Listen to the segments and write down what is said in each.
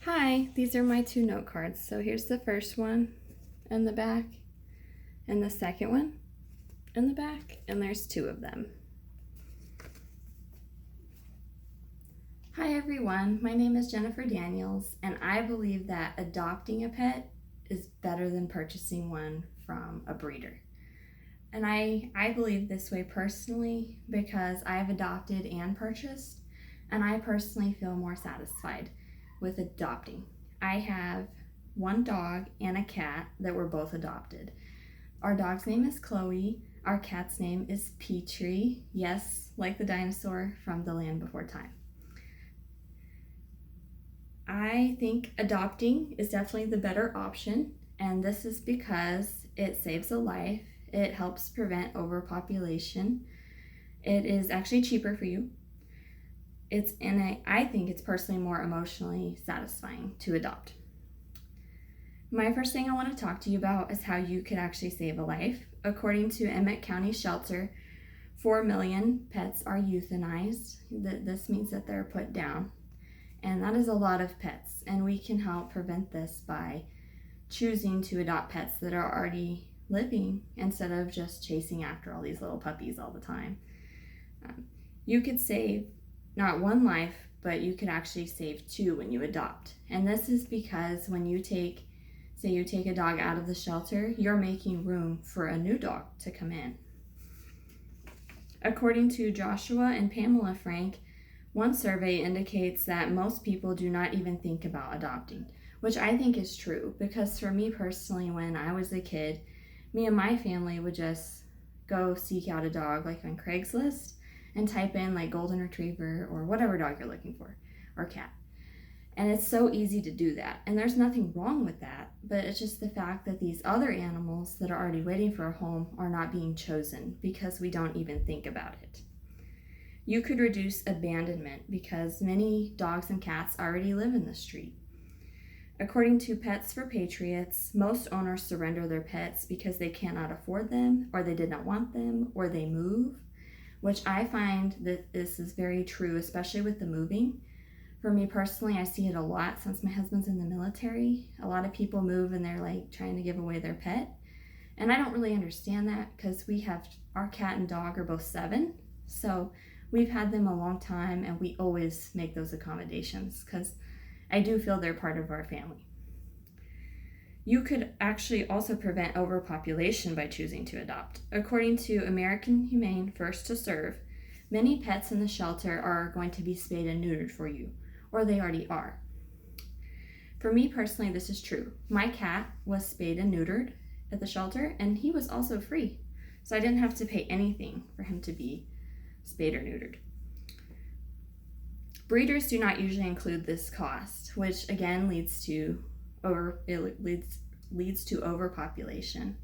Hi, these are my two note cards. So here's the first one in the back, and the second one in the back, and there's two of them. Hi everyone, my name is Jennifer Daniels, and I believe that adopting a pet is better than purchasing one from a breeder. And I believe this way personally because I've adopted and purchased, and I personally feel more satisfied with adopting. I have one dog and a cat that were both adopted. Our dog's name is Chloe. Our cat's name is Petrie. Yes, like the dinosaur from The Land Before Time. I think adopting is definitely the better option, and this is because it saves a life, it helps prevent overpopulation, it is actually cheaper for you. I think it's personally more emotionally satisfying to adopt. My first thing I want to talk to you about is how you could actually save a life. According to Emmett County Shelter, 4 million pets are euthanized. This means that they're put down. And that is a lot of pets. And we can help prevent this by choosing to adopt pets that are already living instead of just chasing after all these little puppies all the time. You could save not one life, but you could actually save two when you adopt. And this is because when you take a dog out of the shelter, you're making room for a new dog to come in. According to Joshua and Pamela Frank, one survey indicates that most people do not even think about adopting, which I think is true because for me personally, when I was a kid, me and my family would just go seek out a dog like on Craigslist and type in like golden retriever or whatever dog you're looking for, or cat. And it's so easy to do that. And there's nothing wrong with that, but it's just the fact that these other animals that are already waiting for a home are not being chosen because we don't even think about it. You could reduce abandonment because many dogs and cats already live in the street. According to Pets for Patriots, most owners surrender their pets because they cannot afford them, or they did not want them, or they move, which I find that this is very true, especially with the moving. For me personally, I see it a lot since my husband's in the military. A lot of people move and they're like trying to give away their pet. And I don't really understand that because our cat and dog are both 7. So we've had them a long time and we always make those accommodations because I do feel they're part of our family. You could actually also prevent overpopulation by choosing to adopt. According to American Humane First to Serve, many pets in the shelter are going to be spayed and neutered for you, or they already are. For me personally, this is true. My cat was spayed and neutered at the shelter, and he was also free. So I didn't have to pay anything for him to be spayed or neutered. Breeders do not usually include this cost, which again leads to overpopulation.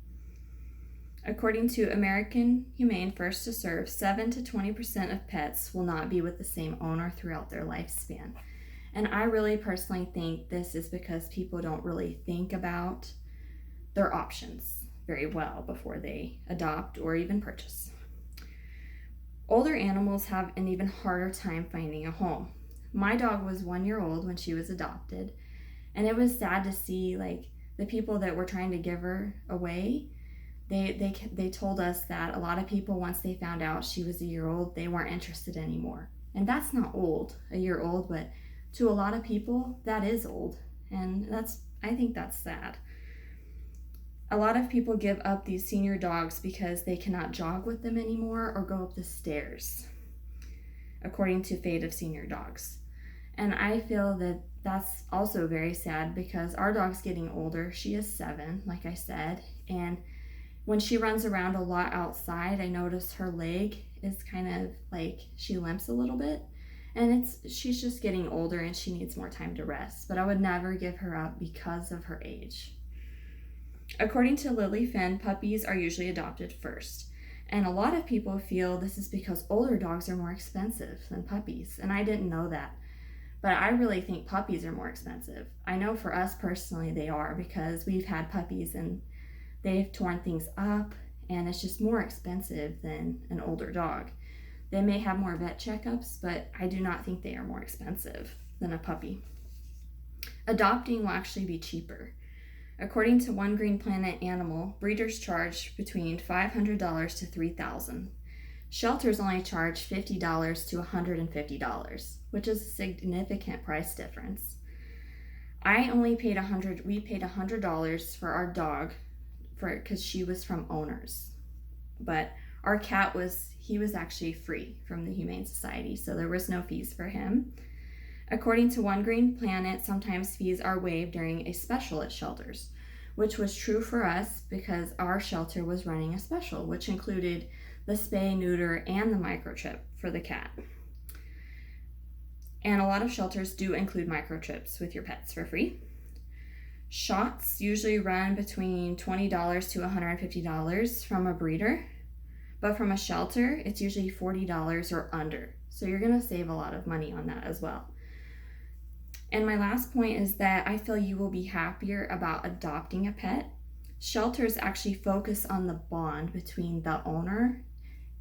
According to American Humane First to Serve, 7 to 20% of pets will not be with the same owner throughout their lifespan. And I really personally think this is because people don't really think about their options very well before they adopt or even purchase. Older animals have an even harder time finding a home. My dog was 1 year old when she was adopted, and it was sad to see like the people that were trying to give her away. They told us that a lot of people, once they found out she was a year old, they weren't interested anymore. And that's not old, a year old, but to a lot of people, that is old. And I think that's sad. A lot of people give up these senior dogs because they cannot jog with them anymore or go up the stairs, according to Fate of Senior Dogs. And I feel that that's also very sad because our dog's getting older. She is 7, like I said, and when she runs around a lot outside, I notice her leg is kind of like she limps a little bit, and she's just getting older and she needs more time to rest. But I would never give her up because of her age. According to Lily Finn, puppies are usually adopted first. And a lot of people feel this is because older dogs are more expensive than puppies. And I didn't know that. But I really think puppies are more expensive. I know for us personally they are because we've had puppies and they've torn things up and it's just more expensive than an older dog. They may have more vet checkups, but I do not think they are more expensive than a puppy. Adopting will actually be cheaper. According to One Green Planet Animal, breeders charge between $500 to $3,000. Shelters only charge $50 to $150, which is a significant price difference. We paid $100 for our dog because she was from owners. But our cat was actually free from the Humane Society, so there was no fees for him. According to One Green Planet, sometimes fees are waived during a special at shelters, which was true for us because our shelter was running a special, which included the spay, neuter, and the microchip for the cat. And a lot of shelters do include microchips with your pets for free. Shots usually run between $20 to $150 from a breeder, but from a shelter, it's usually $40 or under. So you're going to save a lot of money on that as well. And my last point is that I feel you will be happier about adopting a pet. Shelters actually focus on the bond between the owner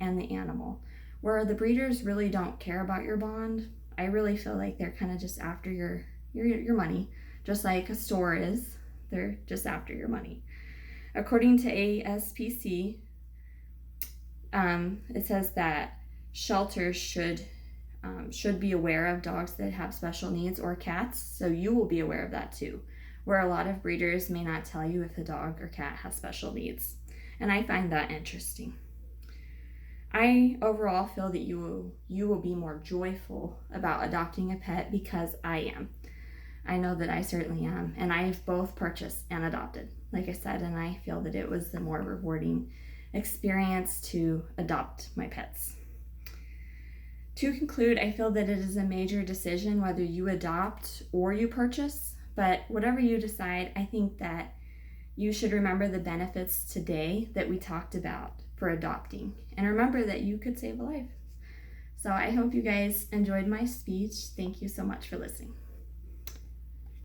and the animal, where the breeders really don't care about your bond. I really feel like they're kind of just after your money, just like a store is. They're just after your money. According to ASPC, it says that shelters should be aware of dogs that have special needs or cats, so you will be aware of that too, where a lot of breeders may not tell you if a dog or cat has special needs. And I find that interesting. I overall feel that you will be more joyful about adopting a pet because I am. I know that I certainly am, and I've both purchased and adopted, like I said, and I feel that it was the more rewarding experience to adopt my pets. To conclude, I feel that it is a major decision whether you adopt or you purchase, but whatever you decide, I think that you should remember the benefits today that we talked about for adopting, and remember that you could save a life. So I hope you guys enjoyed my speech. Thank you so much for listening.